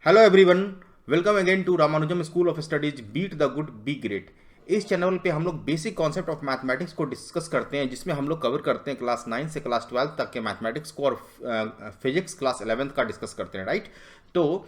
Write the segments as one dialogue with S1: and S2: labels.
S1: Hello everyone, welcome again to Ramanujam school of studies beat the good be great. इस channel पे हम लोग basic concept of mathematics को discuss करते हैं, जिसमें हम लोग कवर करते हैं क्लास 9 से क्लास 12 तक के मैथमेटिक्स को और फिजिक्स क्लास 11th का डिस्कस करते हैं, राइट। तो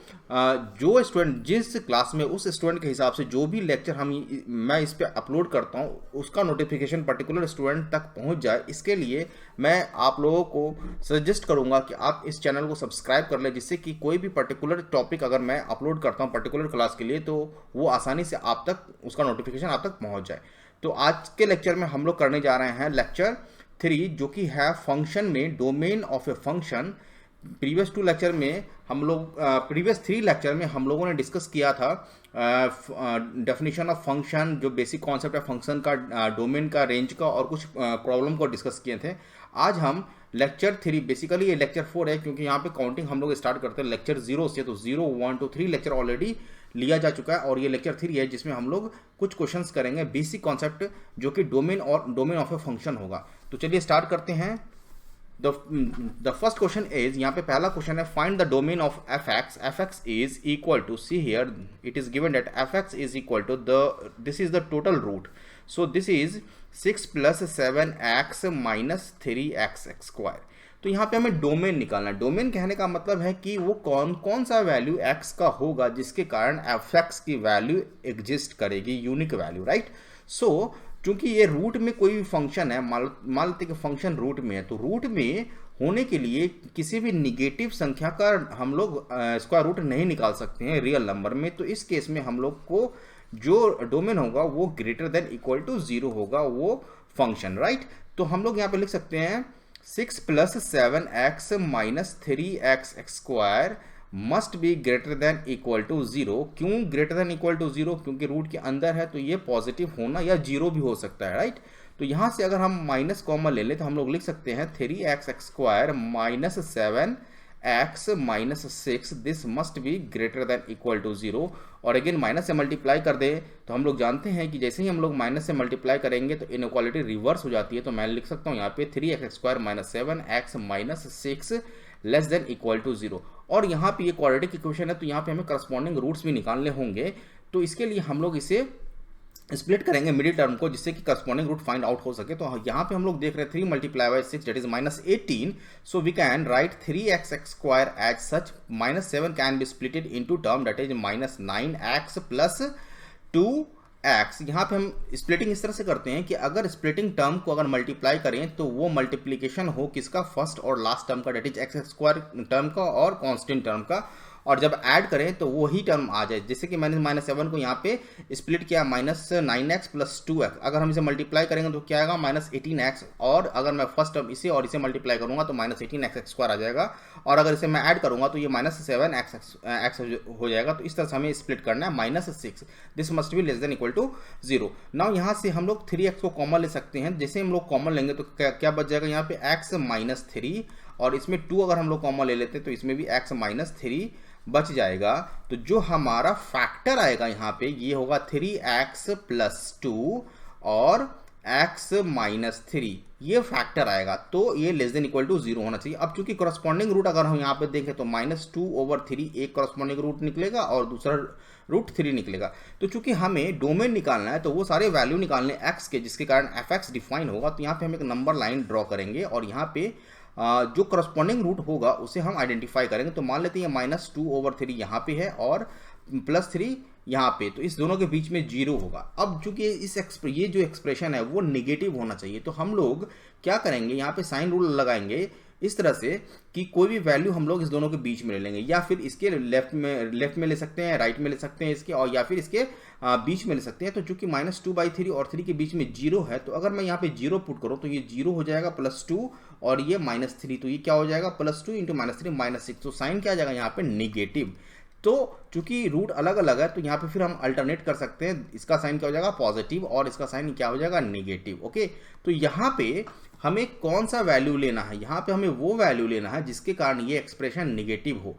S1: जो स्टूडेंट जिस क्लास में उस स्टूडेंट के हिसाब से जो भी लेक्चर मैं इस पे अपलोड करता हूँ उसका नोटिफिकेशन पर्टिकुलर स्टूडेंट तक पहुँच जाए, इसके लिए मैं आप लोगों को सजेस्ट करूंगा कि आप इस चैनल को सब्सक्राइब कर लें, जिससे कि कोई भी पर्टिकुलर टॉपिक अगर मैं अपलोड करता हूं पर्टिकुलर क्लास के लिए तो वो आसानी से आप तक उसका नोटिफिकेशन आप तक पहुंच जाए। तो आज के लेक्चर में हम लोग करने जा रहे हैं लेक्चर 3, जो कि है फंक्शन में domain of a function. Previous 2 lecture में हम लोग प्रीवियस 3 लेक्चर में हम लोगों ने डिस्कस किया था डेफिनेशन ऑफ फंक्शन, जो बेसिक कॉन्सेप्ट है फंक्शन का, डोमेन का, रेंज का और कुछ प्रॉब्लम को डिस्कस किए थे। आज हम लेक्चर 3, बेसिकली ये लेक्चर 4 है क्योंकि यहाँ पे काउंटिंग हम लोग स्टार्ट करते हैं लेक्चर 0 से, तो 0 1 2 3 लेक्चर ऑलरेडी लिया जा चुका है और ये लेक्चर 3 है जिसमें हम लोग कुछ क्वेश्चंस करेंगे बेसिक कॉन्सेप्ट जो कि डोमेन और डोमेन ऑफ ए फंक्शन होगा। तो चलिए स्टार्ट करते हैं। द फर्स्ट क्वेश्चन इज, यहाँ पे पहला क्वेश्चन है find the domain of F X. F X is equal to, see here it is given that F X is equal to this is the total root, so this is 6 + 7x - 3x square. तो यहाँ पे हमें domain निकालना है। Domain कहने का मतलब है कि वो कौन कौन सा वैल्यू x का होगा जिसके कारण एफ एक्स की वैल्यू एग्जिस्ट करेगी, यूनिक वैल्यू, राइट। सो चूंकि ये रूट में कोई भी फंक्शन है, मान लेते कि फंक्शन रूट में है, तो रूट में होने के लिए किसी भी निगेटिव संख्या का हम लोग स्क्वायर रूट नहीं निकाल सकते हैं रियल नंबर में। तो इस केस में हम लोग को जो डोमेन होगा वो ग्रेटर देन इक्वल टू 0 होगा वो फंक्शन, राइट। तो हम लोग यहाँ पे लिख सकते हैं 6 + 7x - 3x square must be greater than equal to 0। क्यों ग्रेटर देन इक्वल टू 0? क्योंकि रूट के अंदर है तो ये पॉजिटिव होना या 0 भी हो सकता है, राइट। तो यहां से अगर हम माइनस कॉमन ले लें तो हम लोग लिख सकते हैं 3x square - 7x - 6 this must be greater than equal to 0। और अगेन माइनस से मल्टीप्लाई कर दें तो हम लोग जानते हैं कि जैसे ही हम लोग माइनस से मल्टीप्लाई करेंगे तो इनइक्वालिटी रिवर्स हो जाती है। तो मैं लिख सकता हूँ यहाँ पे 3x square - 7x - 6 less than equal to 0। और यहाँ पे ये क्वाड्रेटिक इक्वेशन है तो यहाँ पे हमें करस्पॉन्डिंग रूट्स भी निकालने होंगे। तो इसके लिए हम लोग इसे स्प्लिट करेंगे मिडिल टर्म को, जिससे कि करस्पॉन्डिंग रूट फाइंड आउट हो सके। तो यहाँ पे हम लोग देख रहे हैं 3 × 6 that is -18। So we can write 3x square as such. -7 can be splitted into term that is -9x + 2x। यहाँ पे हम स्प्लिटिंग इस तरह से करते हैं कि अगर स्प्लिटिंग टर्म को अगर मल्टीप्लाई करें तो वो मल्टीप्लीकेशन हो किसका, फर्स्ट और लास्ट टर्म का, that is x square term का और कांस्टेंट टर्म का, और जब ऐड करें तो वही टर्म आ जाए। जैसे कि मैंने -7 को यहाँ पे स्प्लिट किया -9x + 2x, अगर हम इसे मल्टीप्लाई करेंगे तो क्या आएगा -18x, और अगर मैं फर्स्ट टर्म इसे और इसे मल्टीप्लाई करूंगा तो -18x स्क्वायर आ जाएगा, और अगर इसे मैं ऐड करूंगा तो ये -7x हो जाएगा। तो इस तरह से हमें स्प्लिट करना है -6, this must be less than equal to 0। Now यहाँ से हम लोग 3x को कॉमन ले सकते हैं। जैसे हम लोग कॉमन लेंगे तो क्या बच जाएगा यहाँ पे x - 3, और इसमें 2 अगर हम लोग कॉमन ले लेते हैं तो इसमें भी x - 3 बच जाएगा। तो जो हमारा फैक्टर आएगा यहाँ पे ये होगा 3x + 2 और x - 3, ये फैक्टर आएगा। तो ये लेस देन इक्वल टू 0 होना चाहिए। अब चूंकि करस्पॉन्डिंग रूट अगर हम यहाँ पे देखें तो -2/3 एक करस्पॉन्डिंग रूट निकलेगा और दूसरा √3 निकलेगा। तो चूंकि हमें डोमेन निकालना है तो वो सारे वैल्यू निकालने x के, जिसके कारण f(x) डिफाइन होगा। तो यहाँ पे हम एक नंबर लाइन ड्रॉ करेंगे और यहाँ पे जो करस्पॉन्डिंग रूट होगा उसे हम आइडेंटिफाई करेंगे। तो मान लेते हैं -2/3 यहाँ पे है और +3 यहाँ पे, तो इस दोनों के बीच में 0 होगा। अब चूंकि ये जो एक्सप्रेशन है वो नेगेटिव होना चाहिए, तो हम लोग क्या करेंगे, यहाँ पे साइन रूल लगाएंगे इस तरह से कि कोई भी वैल्यू हम लोग इस दोनों के बीच में ले लेंगे, या फिर इसके लेफ्ट में ले सकते हैं, राइट में ले सकते हैं इसके, और या फिर इसके बीच में ले सकते हैं। तो चूंकि -2/3 और 3 के बीच में 0 है, तो अगर मैं यहाँ पे 0 पुट करूँ तो ये 0 हो जाएगा +2 और ये -3, तो ये क्या हो जाएगा +2 × -3 -6। तो साइन क्या आ जाएगा यहाँ पे नेगेटिव। तो चूंकि रूट अलग अलग है तो यहाँ पे फिर हम अल्टरनेट कर सकते हैं, इसका साइन क्या हो जाएगा पॉजिटिव और इसका साइन क्या हो जाएगा नेगेटिव। ओके, तो यहाँ पे हमें कौन सा वैल्यू लेना है, यहाँ पे हमें वो वैल्यू लेना है जिसके कारण ये एक्सप्रेशन नेगेटिव हो।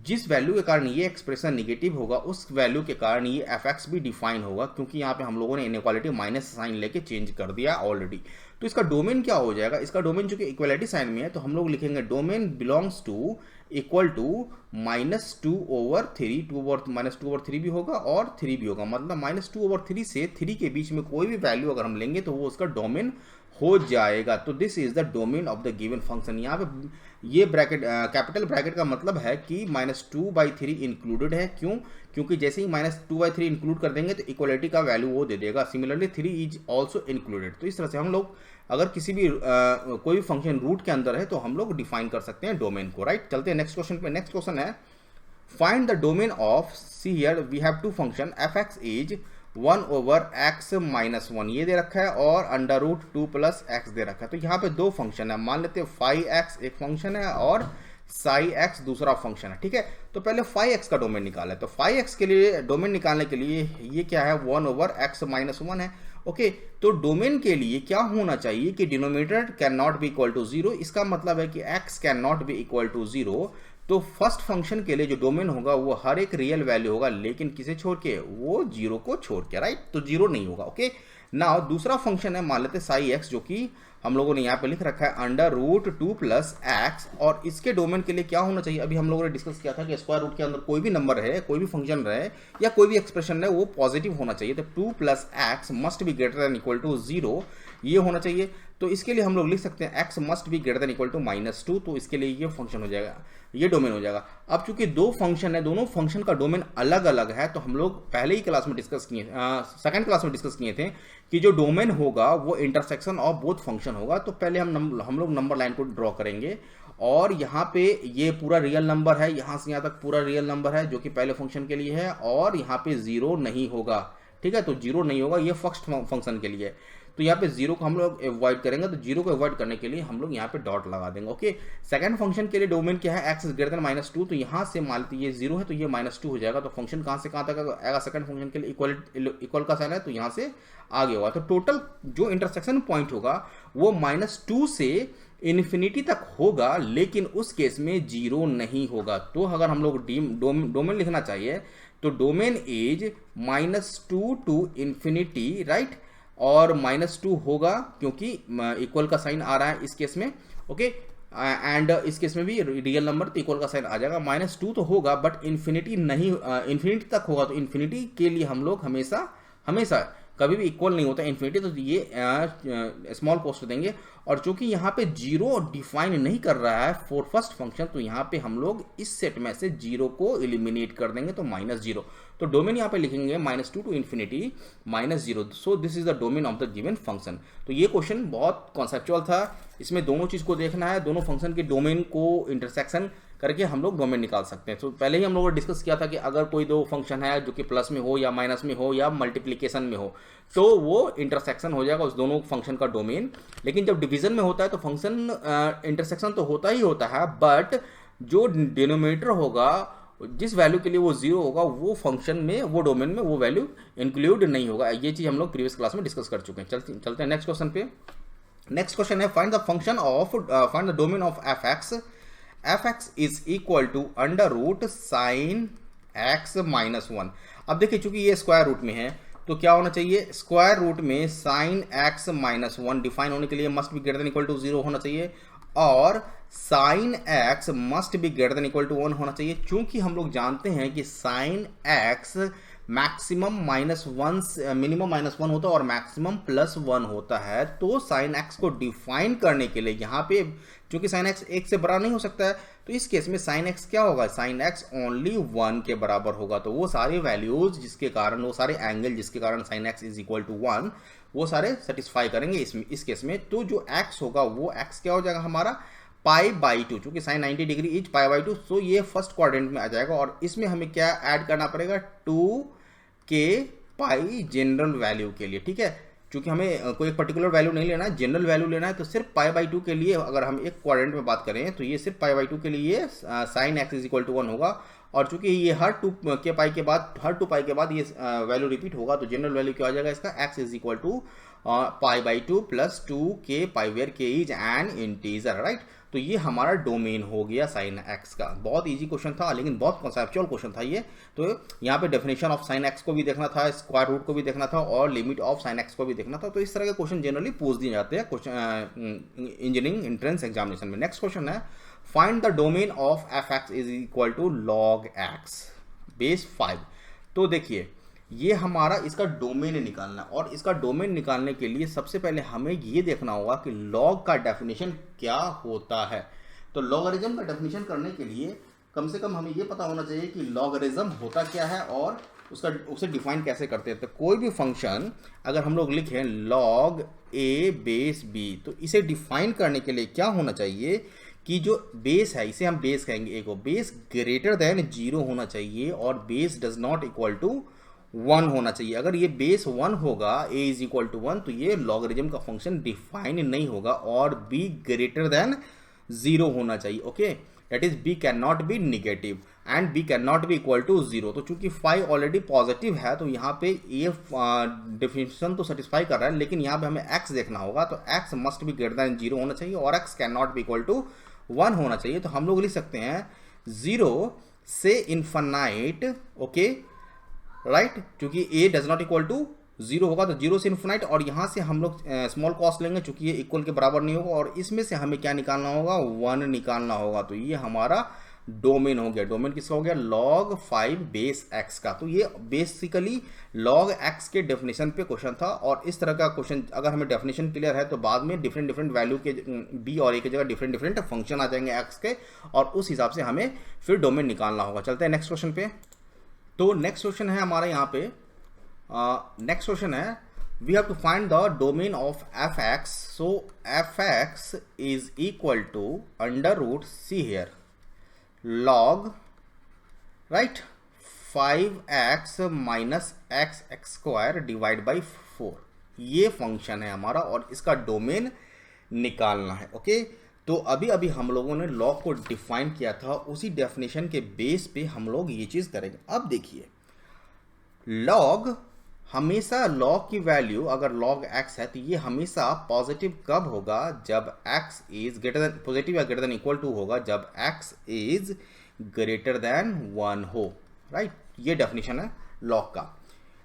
S1: जिस वैल्यू के कारण ये एक्सप्रेशन नेगेटिव होगा उस वैल्यू के कारण ये f(x) भी डिफाइन होगा, क्योंकि यहाँ पे हम लोगों ने इनइक्वालिटी माइनस साइन लेके चेंज कर दिया ऑलरेडी। तो इसका डोमेन क्या हो जाएगा, इसका डोमेन चूंकि इक्वलिटी साइन में है तो हम लोग लिखेंगे domain belongs to equal to -2/3, -2/3 भी होगा और 3 भी होगा, मतलब -2/3 से 3 के बीच में कोई भी वैल्यू अगर हम लेंगे तो वो उसका डोमेन हो जाएगा। तो this is the domain of the given function. यहाँ पे ये ब्रैकेट कैपिटल ब्रैकेट का मतलब है कि -2/3 इंक्लूडेड है। क्यों? क्योंकि जैसे ही -2/3 इंक्लूड कर देंगे तो इक्वलिटी का वैल्यू वो दे देगा। Similarly 3 is also included. तो इस तरह से हम लोग अगर किसी भी कोई भी फंक्शन रूट के अंदर है तो हम लोग डिफाइन कर सकते हैं डोमेन को, राइट। चलते हैं नेक्स्ट क्वेश्चन पे। नेक्स्ट क्वेश्चन है find the domain of, see here we have to function f(x) is 1/x-1 ये दे रखा है और √2 + x दे रखा है। तो यहाँ पे दो फंक्शन है, मान लेते हैं phi(x) एक फंक्शन है और psi(x) दूसरा फंक्शन है, ठीक है। तो पहले phi(x) का डोमेन निकाला है। तो phi(x) के लिए डोमेन निकालने के लिए ये क्या है, 1/x-1 है। ओके, तो डोमेन के लिए क्या होना चाहिए कि denominator can not be equal to 0। इसका मतलब है कि x can not be equal to 0। तो फर्स्ट फंक्शन के लिए जो डोमेन होगा वो हर एक रियल वैल्यू होगा, लेकिन किसे छोड़ के, वो 0 को छोड़ के, राइट। तो 0 नहीं होगा। ओके, नाउ दूसरा फंक्शन है, मान लेते psi(x) जो कि हम लोगों ने यहाँ पे लिख रखा है √2 + x, और इसके डोमेन के लिए क्या होना चाहिए, अभी हम लोगों ने डिस्कस किया था कि स्क्वायर रूट के अंदर कोई भी नंबर है, कोई भी फंक्शन रहे या कोई भी एक्सप्रेशन है, वो पॉजिटिव होना चाहिए। तो 2 + x must be greater than equal to 0, ये होना चाहिए। तो इसके लिए हम लोग लिख सकते हैं x must be greater than equal to -2। तो इसके लिए ये फंक्शन हो जाएगा, ये डोमेन हो जाएगा। अब चूंकि दो फंक्शन है, दोनों फंक्शन का डोमेन अलग अलग है, तो हम लोग पहले ही क्लास में डिस्कस किए, सेकंड क्लास में डिस्कस किए थे कि जो डोमेन होगा वो इंटरसेक्शन ऑफ बोथ फंक्शन होगा। तो पहले हम लोग नंबर लाइन को ड्रॉ करेंगे और यहाँ पे ये पूरा रियल नंबर है, यहाँ से यहाँ तक पूरा रियल नंबर है जो कि पहले फंक्शन के लिए है, और यहाँ पे 0 नहीं होगा, ठीक है। तो 0 नहीं होगा, ये फर्स्ट फंक्शन के लिए। तो यहाँ पे 0 को हम लोग अवॉइड करेंगे। तो 0 को अवॉइड करने के लिए हम लोग यहाँ पे डॉट लगा देंगे। ओके, सेकंड फंक्शन के लिए डोमेन क्या है, x इज ग्रेटर देन -2। तो यहाँ से मान लेते ये 0 है तो ये -2 हो जाएगा। तो फंक्शन कहाँ से कहाँ तक आएगा, सेकंड फंक्शन के लिए इक्वल का साइन है तो यहाँ से आगे होगा। तो टोटल जो इंटरसेक्शन पॉइंट होगा वो -2 से इन्फिनिटी तक होगा, लेकिन उस केस में 0 नहीं होगा। तो अगर हम लोग डोमेन लिखना चाहिए तो domain is -2 to infinity, right. और -2 होगा क्योंकि इक्वल का साइन आ रहा है इस केस में। ओके, एंड इस केस में भी रियल नंबर तो इक्वल का साइन आ जाएगा। -2 तो होगा बट इन्फिनिटी नहीं, इन्फिनिटी तक होगा। तो इन्फिनिटी के लिए हम लोग हमेशा कभी भी इक्वल नहीं होता इन्फिनिटी, तो ये स्मॉल पोस्ट देंगे। और चूंकि यहाँ पे 0 डिफाइन नहीं कर रहा है फॉर फर्स्ट फंक्शन, तो यहाँ पे हम लोग इस सेट में से 0 को एलिमिनेट कर देंगे, तो -0। तो डोमेन यहाँ पे लिखेंगे -2 to infinity -0। So this is the domain of the given function. तो ये क्वेश्चन बहुत कॉन्सेप्चुअल था, इसमें दोनों चीज को देखना है, दोनों फंक्शन के डोमेन को इंटरसेक्शन करके हम लोग डोमेन निकाल सकते हैं। तो पहले ही हम लोगों ने डिस्कस किया था कि अगर कोई दो फंक्शन है जो कि प्लस में हो या माइनस में हो या मल्टीप्लिकेशन में हो, तो वो इंटरसेक्शन हो जाएगा उस दोनों फंक्शन का डोमेन। लेकिन जब डिवीजन में होता है तो फंक्शन इंटरसेक्शन तो होता ही होता है, बट जो डिनोमिनेटर होगा, जिस वैल्यू के लिए वो 0 होगा, वो फंक्शन में, वो डोमेन में वो वैल्यू इंक्लूड नहीं होगा। ये चीज हम लोग प्रीवियस क्लास में डिस्कस कर चुके हैं। चलते हैं नेक्स्ट क्वेश्चन पे। नेक्स्ट क्वेश्चन है find the domain of f(x). f(x) is equal to √sin x -1। अब देखिए चूंकि ये स्क्वायर रूट में है तो क्या होना चाहिए, स्क्वायर रूट में sin x -1 डिफाइन होने के लिए must be greater than equal to 0 होना चाहिए, और sin x must be greater than equal to 1 होना चाहिए। चूंकि हम लोग जानते हैं कि sin x मैक्सिमम -1, मिनिमम -1 होता है और मैक्सिमम +1 होता है। तो sin x को डिफाइन करने के लिए यहाँ पे चूंकि sin x 1 से बड़ा नहीं हो सकता है, तो इस केस में sin x क्या होगा, sin x ओनली 1 के बराबर होगा। तो वो सारे वैल्यूज जिसके कारण, वो सारे एंगल जिसके कारण sin x is equal to 1, वो सारे सेटिस्फाई करेंगे इस केस में। तो जो x होगा वो x क्या हो जाएगा हमारा, π/2, चूंकि sin 90 डिग्री इज π/2। सो ये फर्स्ट क्वाड्रेंट में आ जाएगा, और इसमें हमें क्या ऐड करना पड़ेगा, 2k पाई जनरल वैल्यू के लिए, ठीक है। चूंकि हमें कोई एक पर्टिकुलर वैल्यू नहीं लेना है, जनरल वैल्यू लेना है, तो सिर्फ π/2 के लिए अगर हम एक क्वाड्रेंट में बात करें तो ये सिर्फ π/2 के लिए sin x is equal to 1 होगा। और चूंकि ये हर 2k पाई के बाद ये वैल्यू रिपीट होगा, तो जनरल वैल्यू क्या हो जाएगा इसका, x is equal to π/2 + 2k pi, where k is an integer, right. तो ये हमारा डोमेन हो गया sin x का। बहुत इजी क्वेश्चन था, लेकिन बहुत कॉन्सेप्चुअल क्वेश्चन था ये। तो यहाँ पे डेफिनेशन ऑफ sin x को भी देखना था, स्क्वायर रूट को भी देखना था, और लिमिट ऑफ sin x को भी देखना था। तो इस तरह के क्वेश्चन जनरली पूछ दिए जाते हैं इंजीनियरिंग एंट्रेंस एग्जामिनेशन में। नेक्स्ट क्वेश्चन है find the domain of F X is equal to log X base 5। तो देखिए ये हमारा इसका डोमेन निकालना है, और इसका डोमेन निकालने के लिए सबसे पहले हमें ये देखना होगा कि लॉग का डेफिनेशन क्या होता है। तो लॉगरिज्म का डेफिनेशन करने के लिए कम से कम हमें ये पता होना चाहिए कि लॉगरिज्म होता क्या है और उसे डिफाइन कैसे करते हैं। तो कोई भी फंक्शन अगर हम लोग लिखें लॉग ए बेस बी, तो इसे डिफाइन करने के लिए क्या होना चाहिए कि जो बेस है, इसे हम बेस कहेंगे ए को, बेस ग्रेटर देन 0 होना चाहिए और base does not equal to 1 होना चाहिए। अगर ये बेस 1 होगा, a इज इक्वल टू 1, तो ये लॉगरिज्म का फंक्शन डिफाइन नहीं होगा, और b ग्रेटर देन 0 होना चाहिए। Okay, that is b can not be negative and b can not be equal to 0। तो चूंकि 5 ऑलरेडी पॉजिटिव है तो यहाँ पे ये डेफिनेशन तो सेटिस्फाई कर रहा है, लेकिन यहाँ पे हमें x देखना होगा, तो x must be greater than 0 होना चाहिए और x can not be equal to 1 होना चाहिए। तो हम लोग लिख सकते हैं 0 से इन्फिनाइट, ओके राइट, क्योंकि a does not equal to 0 होगा तो 0 से इन्फिनाइट, और यहाँ से हम लोग स्मॉल कॉस्ट लेंगे चूंकि ये इक्वल के बराबर नहीं होगा, और इसमें से हमें क्या निकालना होगा, 1 निकालना होगा। तो ये हमारा डोमेन हो गया। डोमेन किसका हो गया, log 5 बेस x का। तो ये बेसिकली log x के डेफिनेशन पे क्वेश्चन था, और इस तरह का क्वेश्चन अगर हमें डेफिनेशन क्लियर है तो बाद में डिफरेंट डिफरेंट वैल्यू के b और a की जगह डिफरेंट डिफरेंट फंक्शन आ जाएंगे x के, और उस हिसाब से हमें फिर डोमेन निकालना होगा। चलते हैं नेक्स्ट क्वेश्चन पे। तो नेक्स्ट क्वेश्चन है हमारा यहाँ पे, नेक्स्ट क्वेश्चन है we have to find the domain of F X. So F X is equal to under root see here log right 5x minus X X square divide by 4। ये function है हमारा और इसका domain निकालना है। Okay, तो अभी अभी हम लोगों ने लॉग को डिफाइन किया था, उसी डेफिनेशन के बेस पे हम लोग ये चीज करेंगे। अब देखिए लॉग हमेशा, लॉग की वैल्यू अगर log x है तो ये हमेशा पॉजिटिव कब होगा, जब x is greater then, positive या ग्रेटर देन इक्वल टू होगा जब x इज ग्रेटर देन 1 हो, राइट। ये डेफिनेशन है log का।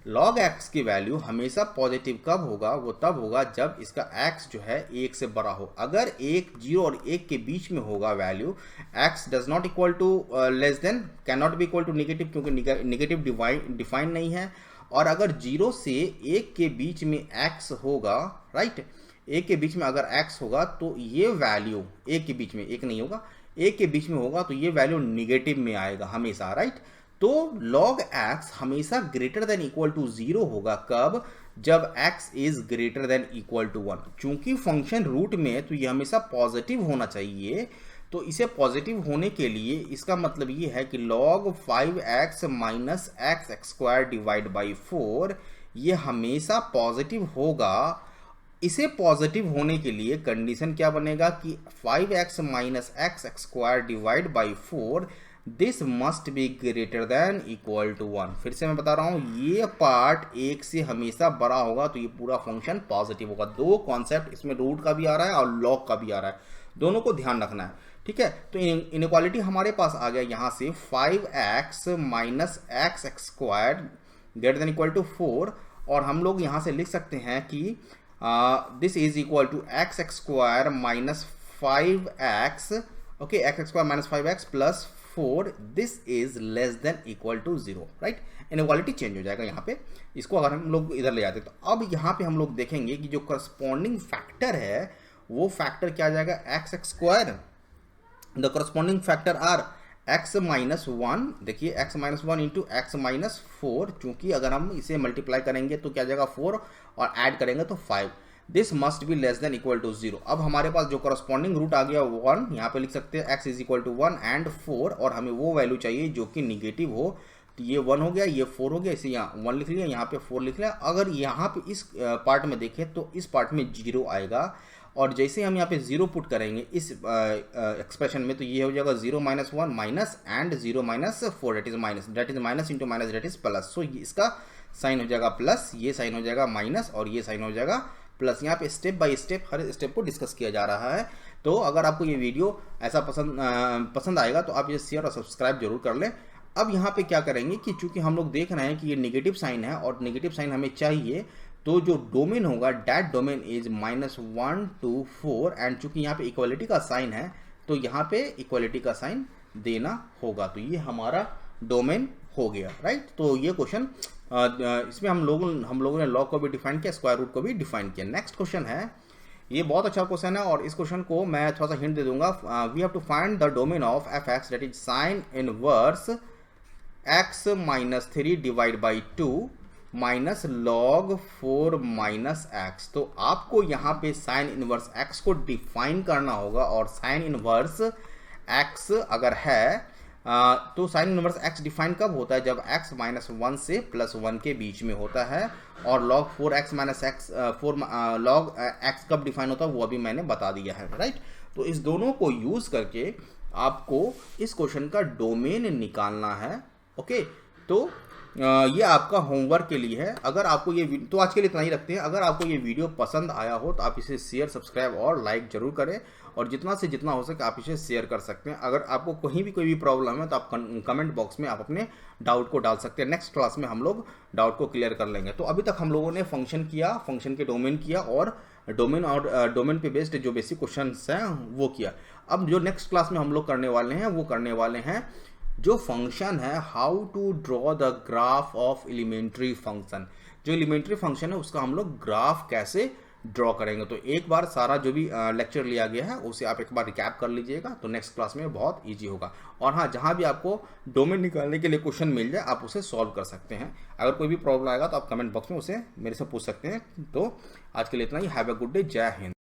S1: log x की वैल्यू हमेशा पॉजिटिव कब होगा, वो तब होगा जब इसका x जो है 1 से बड़ा हो। अगर 0 और 1 के बीच में होगा value, x does not equal to less than, can not be equal to negative, क्योंकि निगेटिव डिफाइन नहीं है। और अगर 0 से 1 के बीच में x होगा, राइट, 1 के बीच में अगर x होगा तो ये वैल्यू 1 के बीच में, 1 नहीं होगा, 1 के बीच में होगा तो ये वैल्यू निगेटिव में आएगा हमेशा, राइट। तो log x हमेशा ग्रेटर देन इक्वल टू 0 होगा, कब, जब x is greater than equal to 1। चूंकि फंक्शन रूट में है तो ये हमेशा पॉजिटिव होना चाहिए, तो इसे पॉजिटिव होने के लिए इसका मतलब ये है कि log 5x minus X X square divide by 4 ये हमेशा पॉजिटिव होगा। इसे पॉजिटिव होने के लिए कंडीशन क्या बनेगा कि 5x minus X X square divide by 4 this must be greater than equal to 1। फिर से मैं बता रहा हूं, ये पार्ट 1 से हमेशा बड़ा होगा तो ये पूरा फंक्शन पॉजिटिव होगा। दो कॉन्सेप्ट इसमें, रूट का भी आ रहा है और log का भी आ रहा है, दोनों को ध्यान रखना है, ठीक है। तो इनइक्वालिटी हमारे पास आ गया यहाँ से 5x minus X X square greater than equal to 4, और हम लोग यहाँ से लिख सकते हैं कि this is equal to X X square minus 5x, okay, X X square minus 5x plus 4, this is less than equal to 0, right. Inequality change हो जाएगा यहाँ पे, इसको अगर हम लोग इधर ले जाते तो अब यहाँ पे हम लोग देखेंगे कि जो करस्पॉन्डिंग फैक्टर है वो फैक्टर क्या आ जाएगा, X X square, the corresponding factor are x minus 1, देखिए x minus 1 into X minus 4, चूंकि अगर हम इसे मल्टीप्लाई करेंगे तो क्या जाएगा 4 और ऐड करेंगे तो 5, this must be less than equal to 0। अब हमारे पास जो करस्पॉन्डिंग रूट आ गया 1, यहाँ पे लिख सकते हैं x is equal to 1 and 4, और हमें वो वैल्यू चाहिए जो कि निगेटिव हो। तो ये 1 हो गया, ये 4 हो गया, इसे यहाँ 1 लिख लिया, यहाँ पे 4 लिख लिया। अगर यहाँ पे इस पार्ट में देखें तो इस पार्ट में 0 आएगा, और जैसे हम यहाँ पे 0 पुट करेंगे इस एक्सप्रेशन में तो ये हो जाएगा 0 minus 1 minus and 0 minus 4, that is minus into minus that is plus. So इसका साइन हो जाएगा प्लस, ये साइन हो जाएगा माइनस, और ये साइन हो जाएगा प्लस। यहाँ पे step by step her step को डिस्कस किया जा रहा है। तो अगर आपको ये वीडियो ऐसा पसंद आएगा तो आप ये शेयर और सब्सक्राइब जरूर कर लें। अब यहाँ पे क्या करेंगे कि चूंकि हम लोग देख रहे हैं कि ये नेगेटिव साइन है और नेगेटिव साइन हमें चाहिए, तो जो डोमेन होगा that domain is -1 to 4, and चूंकि यहाँ पे इक्वालिटी का साइन है तो यहाँ पे इक्वलिटी का साइन देना होगा। तो ये हमारा डोमेन हो गया, राइट। तो ये क्वेश्चन इसमें हम लोगों ने लॉग को भी डिफाइन किया, स्क्वायर रूट को भी डिफाइन किया। नेक्स्ट क्वेश्चन है, ये बहुत अच्छा क्वेश्चन है और इस क्वेश्चन को मैं थोड़ा सा हिंट दे दूंगा। We have to find the domain of F X that is sine inverse X minus 3 divide by 2 minus log 4 minus X. तो आपको यहाँ पे साइन इनवर्स एक्स को डिफाइन करना होगा, और साइन इनवर्स एक्स अगर है तो साइन इनवर्स एक्स डिफाइन कब होता है, जब x माइनस 1 से प्लस 1 के बीच में होता है। और log 4x minus x log x कब डिफाइन होता है वो अभी मैंने बता दिया है, राइट। तो इस दोनों को यूज करके आपको इस क्वेश्चन का डोमेन निकालना है, ओके। तो ये आपका होमवर्क के लिए है। अगर आपको ये तो आज के लिए इतना ही रखते हैं। अगर आपको ये वीडियो पसंद आया हो तो आप इसे शेयर, सब्सक्राइब और लाइक जरूर करें, और जितना से जितना हो सके आप इसे शेयर कर सकते हैं। अगर आपको कोई भी प्रॉब्लम है तो आप कमेंट बॉक्स में आप अपने डाउट को डाल सकते हैं। नेक्स्ट क्लास में हम लोग डाउट को क्लियर कर लेंगे। तो अभी तक हम लोगों ने फंक्शन किया, फंक्शन के डोमेन किया, और डोमेन पे बेस्ड जो बेसिक क्वेश्चंस हैं वो किया। अब जो नेक्स्ट क्लास में हम लोग करने वाले हैं जो फंक्शन है, how to draw the graph of elementary function. जो एलिमेंट्री फंक्शन है उसका हम लोग ग्राफ कैसे ड्रॉ करेंगे। तो एक बार सारा जो भी लेक्चर लिया गया है उसे आप एक बार रिकैप कर लीजिएगा, तो नेक्स्ट क्लास में बहुत इजी होगा। और हाँ, जहाँ भी आपको डोमेन निकालने के लिए क्वेश्चन मिल जाए आप उसे सॉल्व कर सकते हैं। अगर कोई भी प्रॉब्लम आएगा तो आप कमेंट बॉक्स में उसे मेरे से पूछ सकते हैं। तो आज के लिए इतना ही। Have a good day. जय हिंद।